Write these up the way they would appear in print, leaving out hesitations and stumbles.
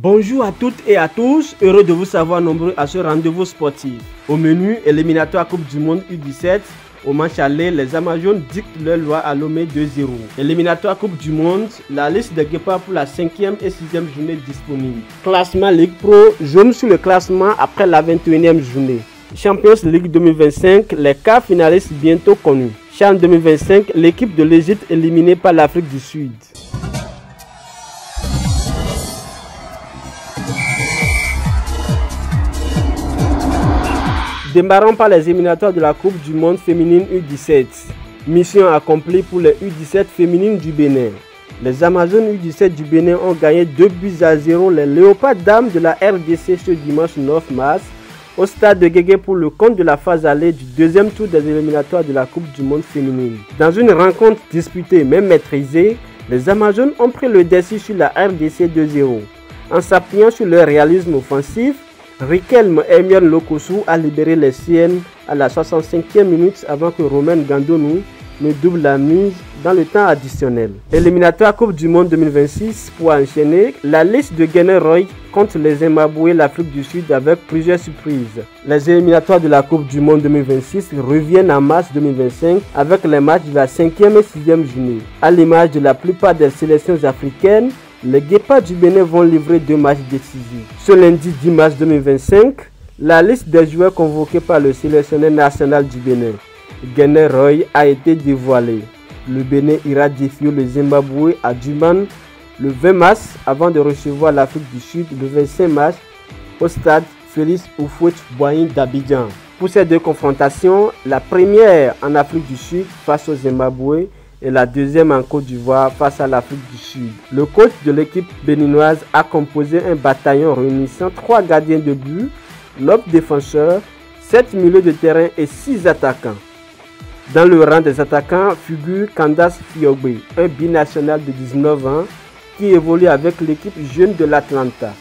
Bonjour à toutes et à tous, heureux de vous savoir nombreux à ce rendez-vous sportif. Au menu, éliminatoire Coupe du Monde U17, au match aller, les Amazones dictent leur loi à Lomé 2-0. Éliminatoire Coupe du Monde, la liste des guépards pour la 5e et 6e journée disponible. Classement Ligue Pro, jaune sur le classement après la 21e journée. Champions League 2025, les quarts finalistes bientôt connus. CHAN 2025, l'équipe de l'Égypte éliminée par l'Afrique du Sud. Démarrons par les éliminatoires de la Coupe du Monde féminine U17. Mission accomplie pour les U17 féminines du Bénin. Les Amazones U17 du Bénin ont gagné 2-0 les Léopards Dames de la RDC ce dimanche 9 mars au stade de Guégué pour le compte de la phase aller du deuxième tour des éliminatoires de la Coupe du Monde féminine. Dans une rencontre disputée mais maîtrisée, les Amazones ont pris le dessus sur la RDC 2-0. En s'appuyant sur leur réalisme offensif, Riquelme Emian Lokosu a libéré les siennes à la 65e minute avant que Romain Gandonou ne double la mise dans le temps additionnel. Éliminatoire Coupe du Monde 2026 pour enchaîner, la liste de Guinée Roy contre les Zimbabwe et l'Afrique du Sud avec plusieurs surprises. Les éliminatoires de la Coupe du Monde 2026 reviennent en mars 2025 avec les matchs de la 5e et 6e journée. À l'image de la plupart des sélections africaines, les guépards du Bénin vont livrer 2 matchs décisifs. Ce lundi 10 mars 2025, la liste des joueurs convoqués par le sélectionneur national du Bénin, Guinée Roy, a été dévoilée. Le Bénin ira défier le Zimbabwe à Durban le 20 mars avant de recevoir l'Afrique du Sud le 25 mars au stade Félix Houphouët-Boigny d'Abidjan. Pour ces deux confrontations, la première en Afrique du Sud face au Zimbabwe et la deuxième en Côte d'Ivoire face à l'Afrique du Sud. Le coach de l'équipe béninoise a composé un bataillon réunissant 3 gardiens de but, 9 défenseurs, 7 milieux de terrain et 6 attaquants. Dans le rang des attaquants figure Candace Fiogbe, un binational de 19 ans qui évolue avec l'équipe jeune de l'Atlanta.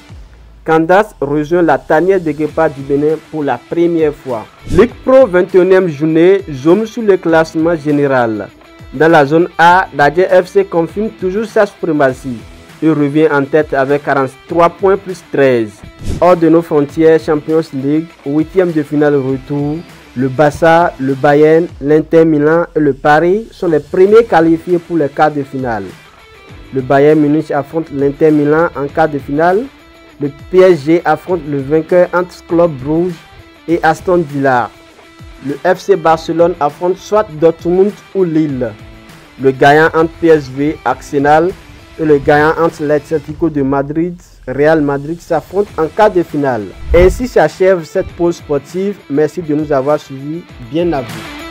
Candace rejoint la tanière des guépards du Bénin pour la première fois. Ligue Pro 21e journée, zone sur le classement général. Dans la zone A, l'ADJ FC confirme toujours sa suprématie. Il revient en tête avec 43 points plus 13. Hors de nos frontières, Champions League, 8e de finale retour, le Barça, le Bayern, l'Inter Milan et le Paris sont les premiers qualifiés pour les quarts de finale. Le Bayern Munich affronte l'Inter Milan en quart de finale. Le PSG affronte le vainqueur entre Club Brugge et Aston Villa. Le FC Barcelone affronte soit Dortmund ou Lille. Le gagnant entre PSV, Arsenal et le gagnant entre l'Atlético de Madrid, Real Madrid s'affrontent en quart de finale. Ainsi s'achève cette pause sportive. Merci de nous avoir suivis. Bien à vous.